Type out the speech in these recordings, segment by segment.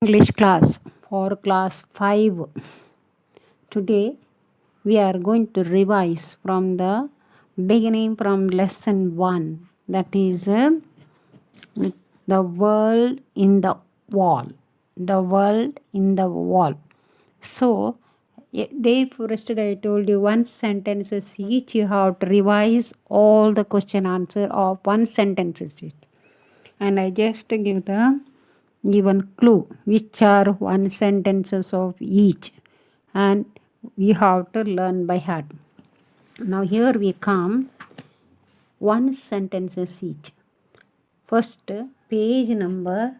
English class for class 5. Today we are going to revise from the beginning from lesson 1, that is the world in the wall. The world in the wall. So day before yesterday I told you one sentences each you have to revise all the question answer of one sentences each. And I just give the given clue which are one sentences of each, and we have to learn by heart. Now here we come one sentences each. First page number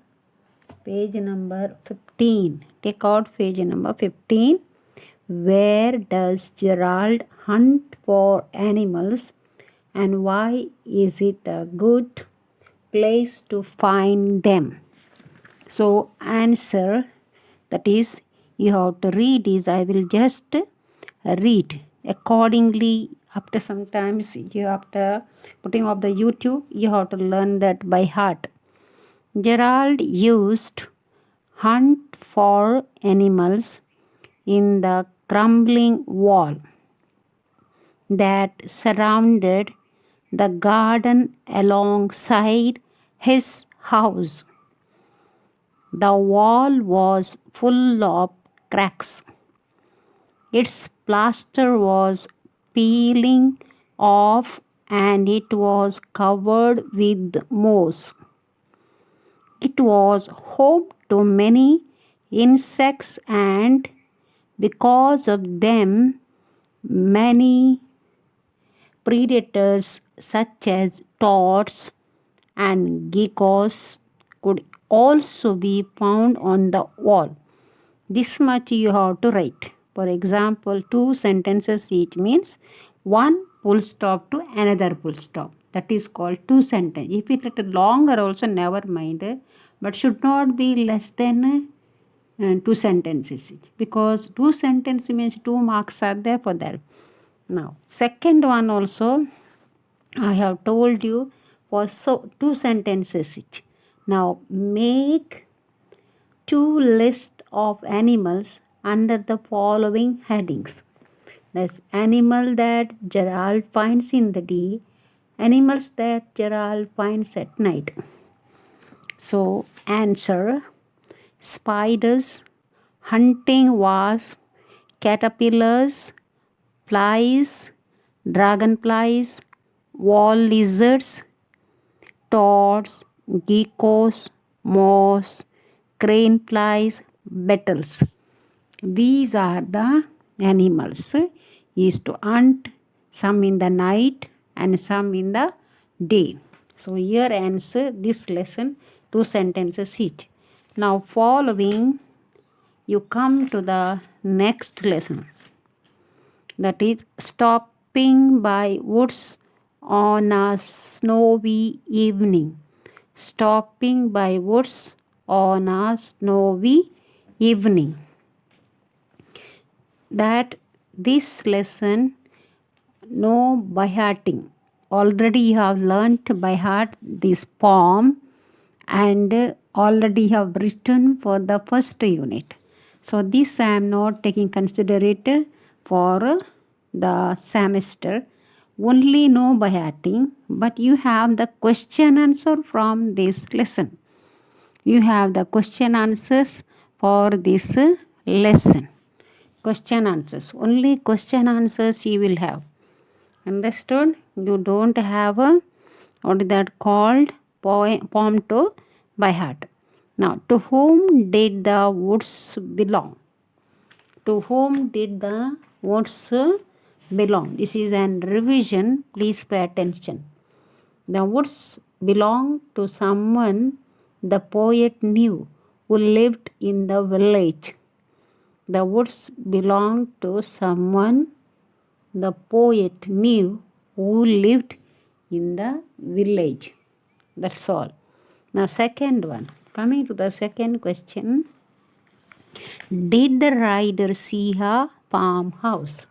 15. Take out page number 15. Where does Gerald hunt for animals, and why is it a good place to find them? So answer, that is you have to read is I will just read accordingly. After sometimes you after putting off the YouTube you have to learn that by heart. Gerald used hunt for animals in the crumbling wall that surrounded the garden alongside his house. The wall was full of cracks. Its plaster was peeling off and it was covered with moss. It was home to many insects, and because of them, many predators such as toads and geckos could also be found on the wall. This much you have to write. For example, 2 sentences each means one full stop to another full stop. That is called 2 sentences. If it is longer also never mind, but should not be less than 2 sentences each, because 2 sentences means 2 marks are there for that. Now second one also I have told you was 2 sentences each. Now make 2 lists of animals under the following headings. That's animal that Gerald finds in the day, animals that Gerald finds at night. So answer: spiders, hunting wasps, caterpillars, flies, dragonflies, wall lizards, toads, geckos, moths, crane flies, beetles. These are the animals used to hunt, some in the night and some in the day. So here answer this lesson 2 sentences each. Now following you come to the next lesson, that is stopping by woods on a snowy evening. Stopping by woods on a snowy evening. That this lesson no by hearting. Already you have learnt by heart this poem, and already you have written for the first unit. So this I am not taking consideration for the semester. Only know by hearting, but you have the question answer from this lesson. You have the question answers for this lesson. Question answers. Only question answers you will have. Understood? You don't have a what is that called poem to by heart. Now, to whom did the woods belong? To whom did the woods belong? This is an revision. Please pay attention. The woods belong to someone the poet knew who lived in the village. The woods belong to someone the poet knew who lived in the village. That's all. Now second one. Coming to the second question. Did the rider see a farmhouse?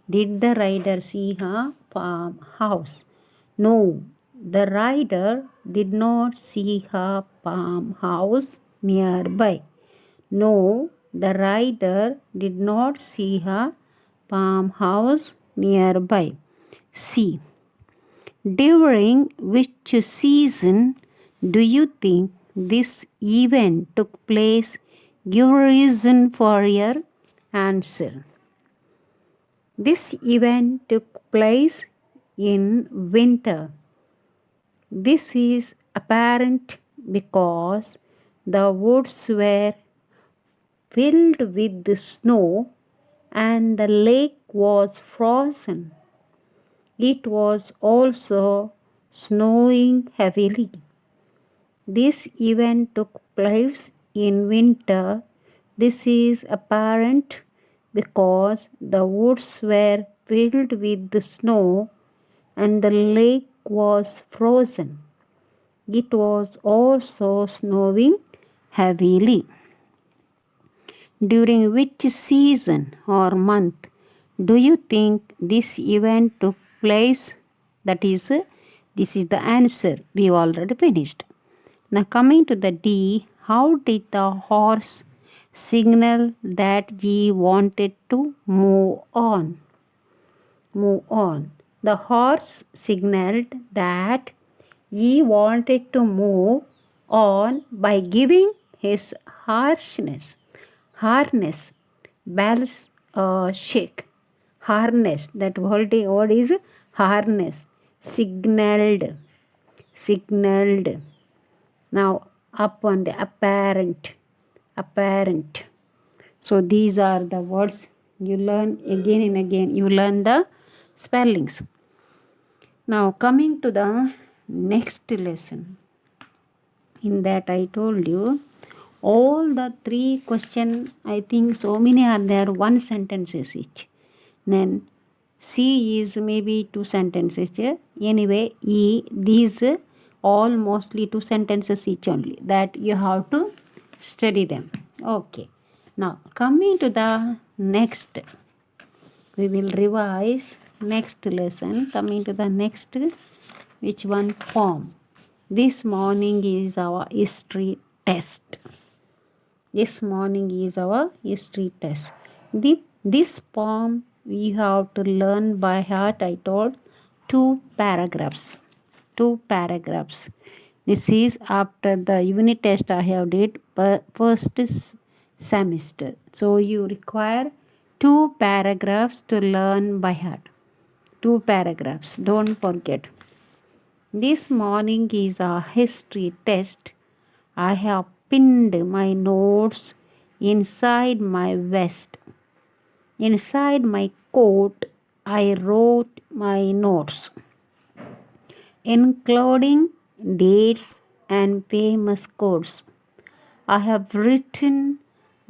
Did the rider see a farmhouse? No, the rider did not see a farmhouse nearby. No, the rider did not see a farmhouse nearby. C. During which season do you think this event took place? Give a reason for your answer. This event took place in winter. This is apparent because the woods were filled with the snow and the lake was frozen. It was also snowing heavily. This event took place in winter. This is apparent because the woods were filled with the snow and the lake was frozen. It was also snowing heavily. During which season or month do you think this event took place? That is, this is the answer. We already finished. Now, coming to the D, how did the horse signal that he wanted to move on? Move on. The horse signaled that he wanted to move on by giving his harness, bells, shake. Harness, that word is harness. Signaled. Now, up on the apparent. So, these are the words you learn again and again. You learn the spellings. Now, coming to the next lesson. In that, I told you all the 3 question, I think so many are there, 1 sentences each. Then C is maybe 2 sentences. Anyway, E, these all mostly 2 sentences each only. That you have to study them. Okay. Now, coming to the next, we will revise next lesson. Coming to the next, which one? Poem. This morning is our history test. This morning is our history test. This poem we have to learn by heart. I told 2 paragraphs. 2 paragraphs. This is after the unit test I have did first semester. So you require 2 paragraphs to learn by heart. 2 paragraphs. Don't forget. This morning is a history test. I have pinned my notes inside my vest. Inside my coat, I wrote my notes, including dates and famous quotes. I have written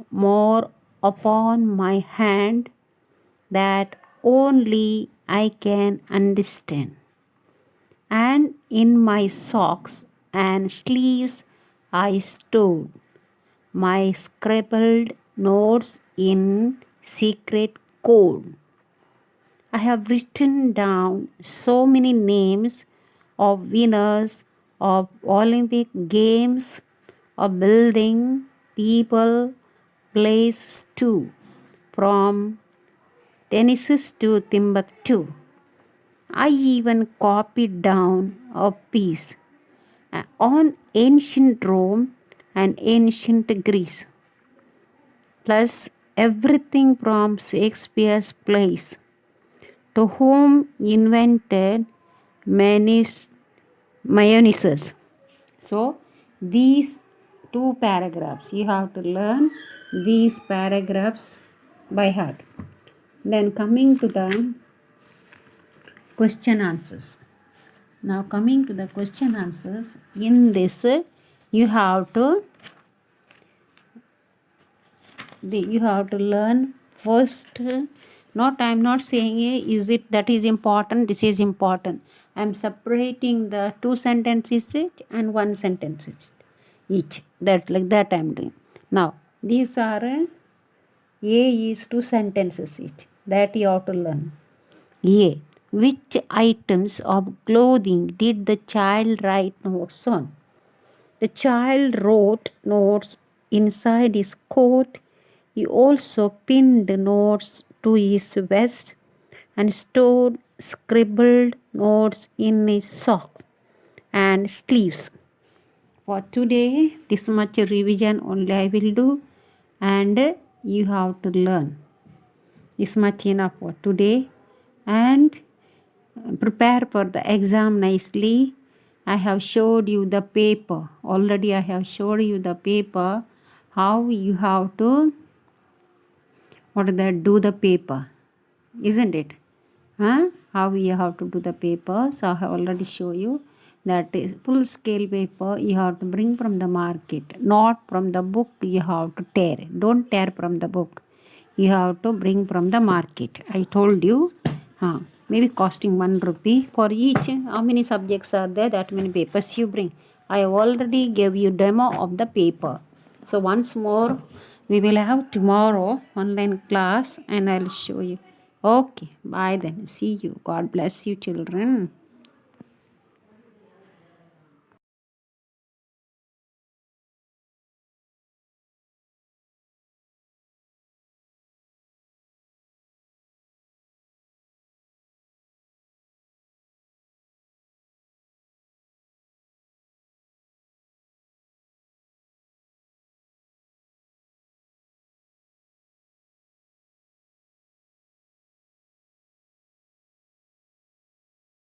more upon my hand that only I can understand. And in my socks and sleeves I stowed my scribbled notes in secret code. I have written down so many names of winners of Olympic Games, of building, people, places too, from Tennessee to Timbuktu. I even copied down a piece on ancient Rome and ancient Greece, plus everything from Shakespeare's plays to whom invented mayonnaise. So, these 2 paragraphs, you have to learn these paragraphs by heart. Then coming to the question answers. Now coming to the question answers, in this you have to learn first. Not, I am not saying is it that is important, this is important. I am separating the 2 sentences and 1 sentence each. That like that I am doing. Now these are A is 2 sentences each. That you have to learn. A. Which items of clothing did the child write notes on? The child wrote notes inside his coat. He also pinned notes to his vest and stored scribbled notes in his socks and sleeves. For today, this much revision only I will do, and you have to learn. This much enough for today, and prepare for the exam nicely. I have showed you the paper. Already I have showed you the paper, how you have to do the paper, isn't it? How you have to do the paper. So I have already show you that is full scale paper you have to bring from the market, not from the book. You have to tear. Don't tear from the book. You have to bring from the market. I told you. Maybe costing 1 rupee for each. How many subjects are there? That many papers you bring. I already gave you demo of the paper. So once more, we will have tomorrow online class and I'll show you. Okay, bye then. See you. God bless you, children.